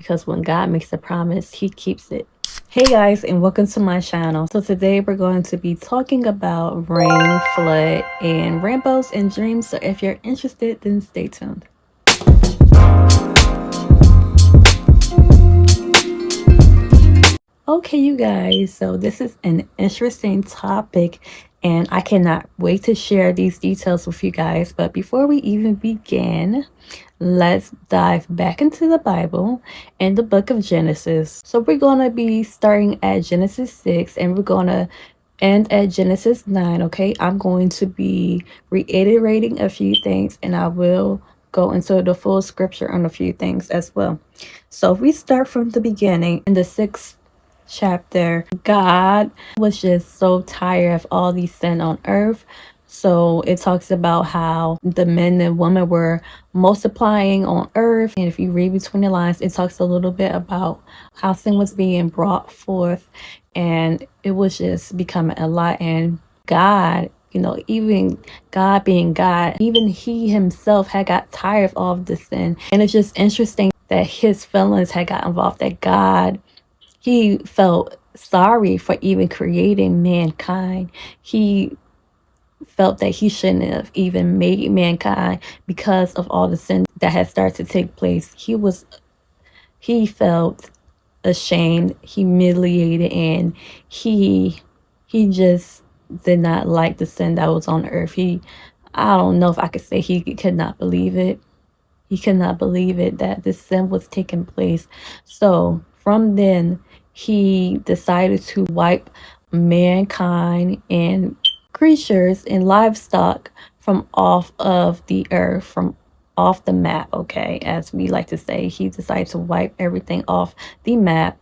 because when God makes a promise, he keeps it. Hey guys, and welcome to my channel. So today we're going to be talking about rain, flood, and rainbows and dreams. So if you're interested, then stay tuned. Okay, you guys, so this is an interesting topic, and I cannot wait to share these details with you guys. But before we even begin, let's dive back into the Bible and the book of Genesis. So we're going to be starting at Genesis 6 and we're going to end at Genesis 9, okay? I'm going to be reiterating a few things and I will go into the full scripture on a few things as well. So if we start from the beginning in the 6th chapter, God was just so tired of all these sin on earth. So it talks about how the men and women were multiplying on earth. And if you read between the lines, it talks a little bit about how sin was being brought forth and it was just becoming a lot. And God, even God being God, even he himself had got tired of all of the sin. And it's just interesting that his feelings had got involved, that God, he felt sorry for even creating mankind. He felt that he shouldn't have even made mankind because of all the sin that had started to take place. He felt ashamed, humiliated, and he just did not like the sin that was on earth. I don't know if I could say he could not believe it. He could not believe it that this sin was taking place. So from then, he decided to wipe mankind and creatures and livestock from off of the earth, from off the map, okay? As we like to say, he decided to wipe everything off the map,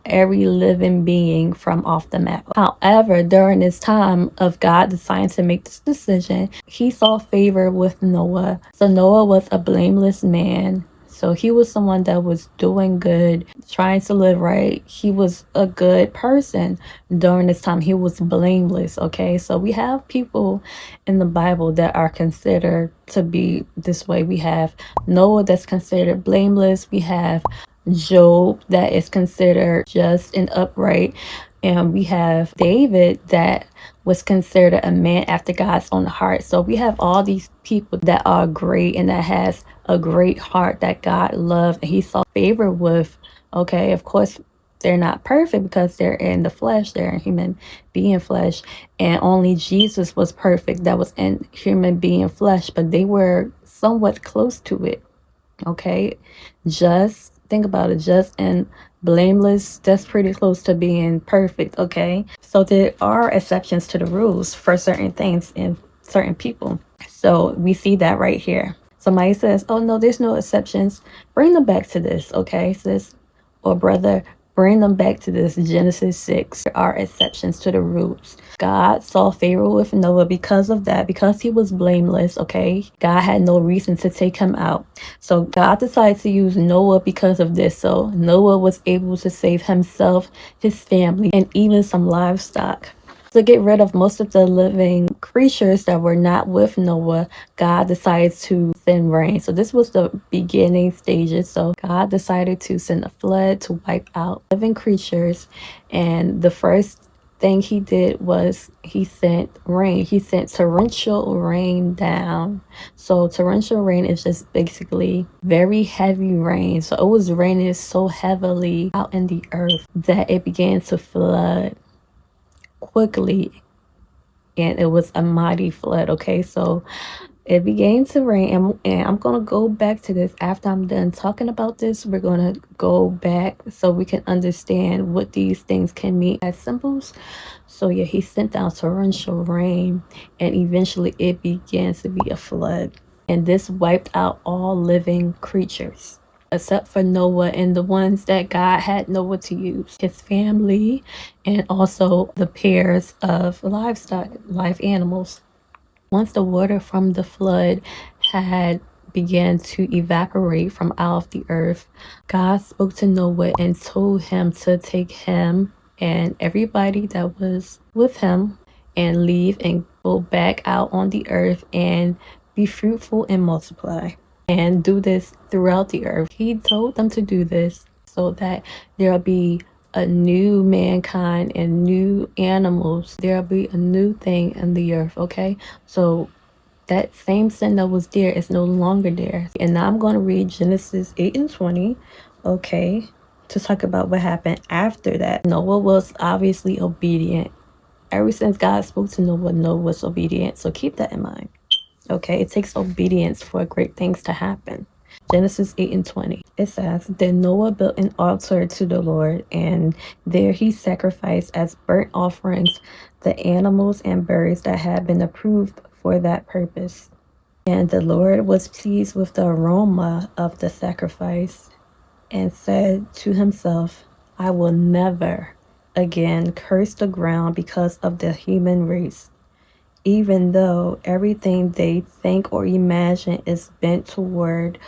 every living being from off the map. However, during this time of God deciding to make this decision, he saw favor with Noah. So Noah was a blameless man. So he was someone that was doing good, trying to live right. He was a good person during this time. He was blameless, okay? So we have people in the Bible that are considered to be this way. We have Noah that's considered blameless. We have Job that is considered just and upright. And we have David that was considered a man after God's own heart. So we have all these people that are great and that has a great heart that God loved and he saw favor with. Okay, of course, they're not perfect because they're in the flesh, they're in human being flesh. And only Jesus was perfect that was in human being flesh, but they were somewhat close to it. Okay, just think about it, just and blameless, that's pretty close to being perfect. Okay, so there are exceptions to the rules for certain things and certain people. So we see that right here. Somebody says, oh no, there's no exceptions. Bring them back to this, okay, sis or brother. Bring them back to this Genesis 6. There are exceptions to the rules. God saw favor with Noah because of that, because he was blameless, okay? God had no reason to take him out. So God decided to use Noah because of this. So Noah was able to save himself, his family, and even some livestock. To get rid of most of the living creatures that were not with Noah, God decided to send rain. So this was the beginning stages. So God decided to send a flood to wipe out living creatures. And the first thing he did was he sent rain. He sent torrential rain down. So torrential rain is just basically very heavy rain. So it was raining so heavily out in the earth that it began to flood quickly, and it was a mighty flood. Okay, so it began to rain, and I'm gonna go back to this after I'm done talking about this. We're gonna go back so we can understand what these things can mean as symbols. So yeah, he sent down torrential rain and eventually it began to be a flood, and this wiped out all living creatures except for Noah and the ones that God had Noah to use, his family, and also the pairs of livestock, live animals. Once the water from the flood had began to evaporate from out of the earth, God spoke to Noah and told him to take him and everybody that was with him and leave and go back out on the earth and be fruitful and multiply and do this throughout the earth. He told them to do this so that there'll be a new mankind and new animals. There'll be a new thing in the earth, okay? So that same sin that was there is no longer there. And now I'm going to read Genesis 8 and 20, okay, to talk about what happened after that. Noah was obviously obedient. Ever since God spoke to Noah, Noah was obedient. So keep that in mind, okay? It takes obedience for great things to happen. Genesis 8 and 20. It says, Then Noah built an altar to the Lord, and there he sacrificed as burnt offerings the animals and birds that had been approved for that purpose. And the Lord was pleased with the aroma of the sacrifice and said to himself, I will never again curse the ground because of the human race, even though everything they think or imagine is bent toward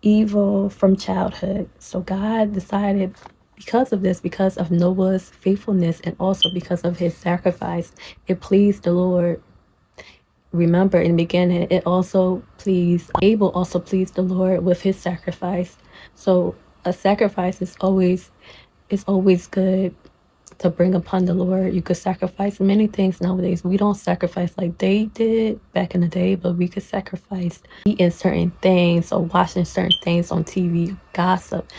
evil from childhood. So God decided, because of this, because of Noah's faithfulness and also because of his sacrifice, it pleased the Lord. Remember, in the beginning, Abel also pleased the Lord with his sacrifice. So a sacrifice is always good to bring upon the Lord. You could sacrifice many things nowadays. We don't sacrifice like they did back in the day, but we could sacrifice eating certain things or watching certain things on TV, gossip,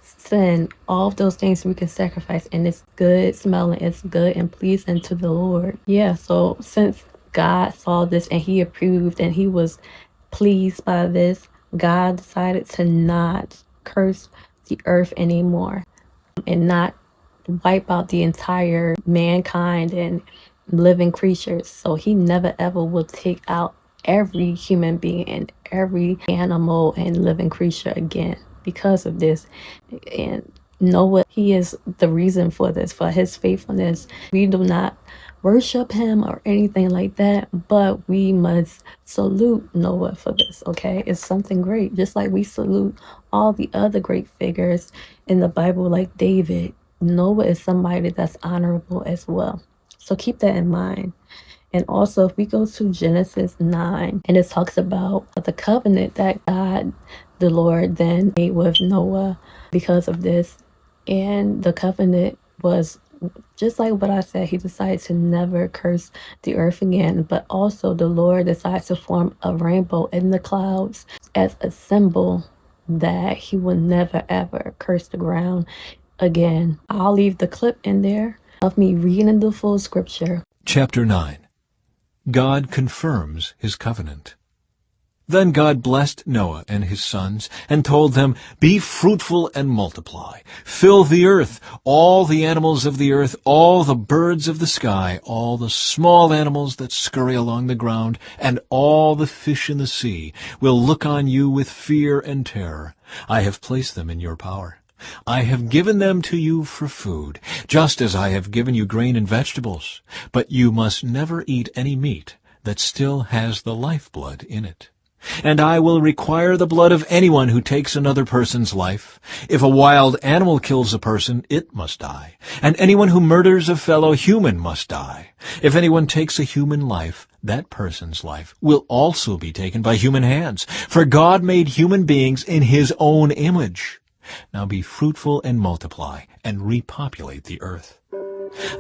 sin, all of those things we can sacrifice, and it's good smelling, it's good and pleasing to the Lord. Yeah, so since God saw this and he approved and he was pleased by this, God decided to not curse the earth anymore and not wipe out the entire mankind and living creatures. So he never ever will take out every human being and every animal and living creature again because of this. And Noah, he is the reason for this, for his faithfulness. We do not worship him or anything like that, but we must salute Noah for this, okay? It's something great, just like we salute all the other great figures in the Bible like David. Noah is somebody that's honorable as well. So keep that in mind. And also, if we go to Genesis 9, and it talks about the covenant that God, the Lord, then made with Noah because of this. And the covenant was just like what I said, he decided to never curse the earth again. But also, the Lord decided to form a rainbow in the clouds as a symbol that he will never ever curse the ground again. I'll leave the clip in there of me reading the full scripture. Chapter 9. God confirms his covenant. Then God blessed Noah and his sons, and told them, Be fruitful and multiply. Fill the earth, all the animals of the earth, all the birds of the sky, all the small animals that scurry along the ground, and all the fish in the sea will look on you with fear and terror. I have placed them in your power. I have given them to you for food, just as I have given you grain and vegetables. But you must never eat any meat that still has the lifeblood in it. And I will require the blood of anyone who takes another person's life. If a wild animal kills a person, it must die. And anyone who murders a fellow human must die. If anyone takes a human life, that person's life will also be taken by human hands. For God made human beings in his own image. Now be fruitful and multiply, and repopulate the earth.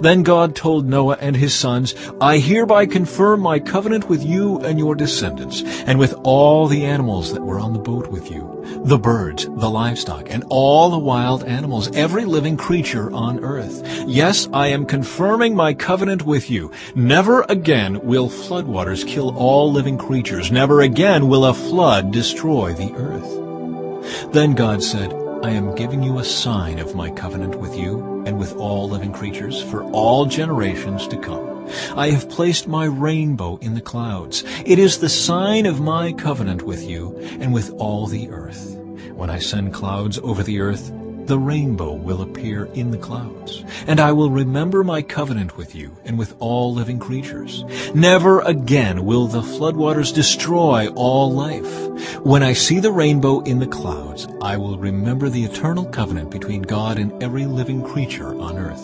Then God told Noah and his sons, I hereby confirm my covenant with you and your descendants, and with all the animals that were on the boat with you, the birds, the livestock, and all the wild animals, every living creature on earth. Yes, I am confirming my covenant with you. Never again will floodwaters kill all living creatures. Never again will a flood destroy the earth. Then God said, I am giving you a sign of my covenant with you and with all living creatures for all generations to come. I have placed my rainbow in the clouds. It is the sign of my covenant with you and with all the earth. When I send clouds over the earth, the rainbow will appear in the clouds, and I will remember my covenant with you and with all living creatures. Never again will the floodwaters destroy all life. When I see the rainbow in the clouds, I will remember the eternal covenant between God and every living creature on earth.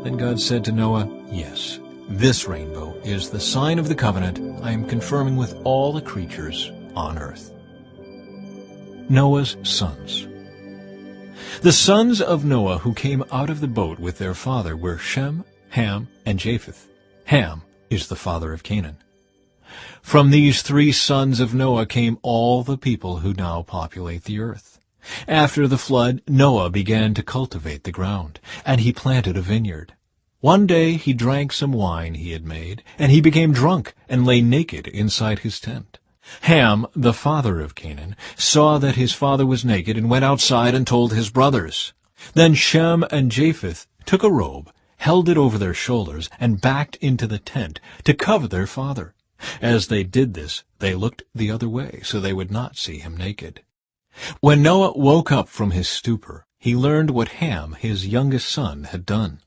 Then God said to Noah, Yes, this rainbow is the sign of the covenant I am confirming with all the creatures on earth. Noah's sons. The sons of Noah who came out of the boat with their father were Shem, Ham, and Japheth. Ham is the father of Canaan. From these three sons of Noah came all the people who now populate the earth. After the flood, Noah began to cultivate the ground, and he planted a vineyard. One day he drank some wine he had made, and he became drunk and lay naked inside his tent. Ham, the father of Canaan, saw that his father was naked and went outside and told his brothers. Then Shem and Japheth took a robe, held it over their shoulders, and backed into the tent to cover their father. As they did this, they looked the other way so they would not see him naked. When Noah woke up from his stupor, he learned what Ham, his youngest son, had done.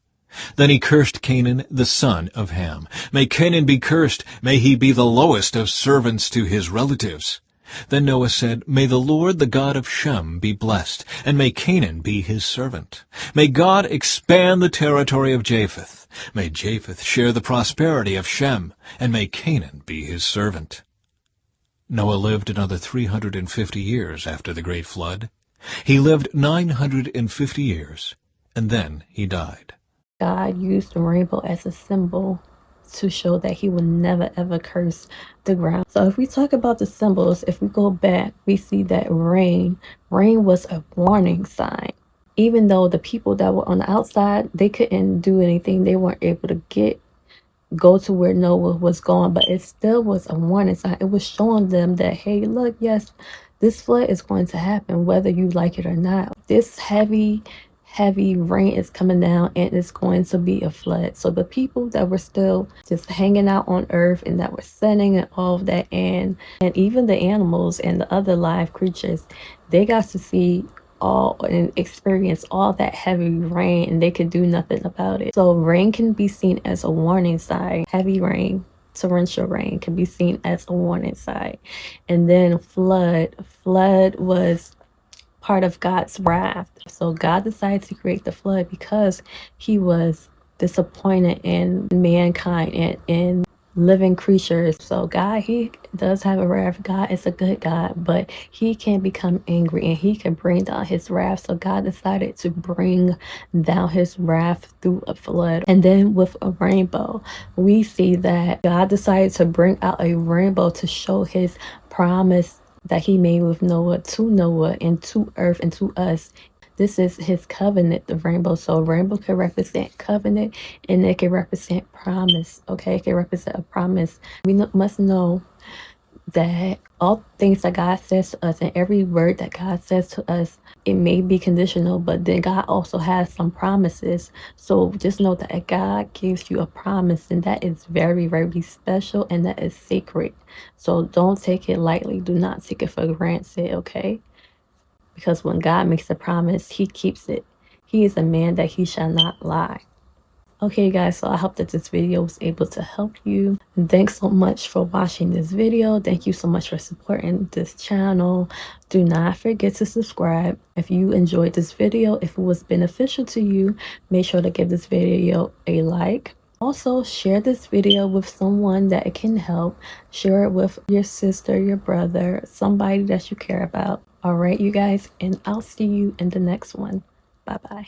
Then he cursed Canaan, the son of Ham. May Canaan be cursed, may he be the lowest of servants to his relatives. Then Noah said, May the Lord, the God of Shem, be blessed, and may Canaan be his servant. May God expand the territory of Japheth. May Japheth share the prosperity of Shem, and may Canaan be his servant. Noah lived another 350 years after the great flood. He lived 950 years, and then he died. God used the rainbow as a symbol to show that he will never ever curse the ground. So if we talk about the symbols, if we go back, we see that rain was a warning sign. Even though the people that were on the outside, they couldn't do anything. They weren't able to go to where Noah was going, but it still was a warning sign. It was showing them that, hey, look, yes, this flood is going to happen, whether you like it or not. This heavy rain is coming down and it's going to be a flood. So the people that were still just hanging out on earth and that were sinning and all of that, and even the animals and the other live creatures, they got to see all and experience all that heavy rain, and they could do nothing about it. So rain can be seen as a warning sign. Heavy rain, torrential rain, can be seen as a warning sign. And then flood was part of God's wrath. So God decided to create the flood because he was disappointed in mankind and in living creatures. So God, he does have a wrath. God is a good God, but he can become angry and he can bring down his wrath. So God decided to bring down his wrath through a flood. And then with a rainbow, we see that God decided to bring out a rainbow to show his promise that he made with Noah and to earth and to us. This is his covenant, the rainbow. So rainbow can represent covenant and it can represent promise. Okay, it can represent a promise. We must know that all things that God says to us and every word that God says to us, it may be conditional, but then God also has some promises. So just know that if God gives you a promise, and that is very, very special and that is sacred. So don't take it lightly. Do not take it for granted, okay? Because when God makes a promise, he keeps it. He is a man that he shall not lie. Okay guys, so I hope that this video was able to help you. And thanks so much for watching this video. Thank you so much for supporting this channel. Do not forget to subscribe. If you enjoyed this video, if it was beneficial to you, make sure to give this video a like. Also, share this video with someone that it can help. Share it with your sister, your brother, somebody that you care about. All right, you guys, and I'll see you in the next one. Bye-bye.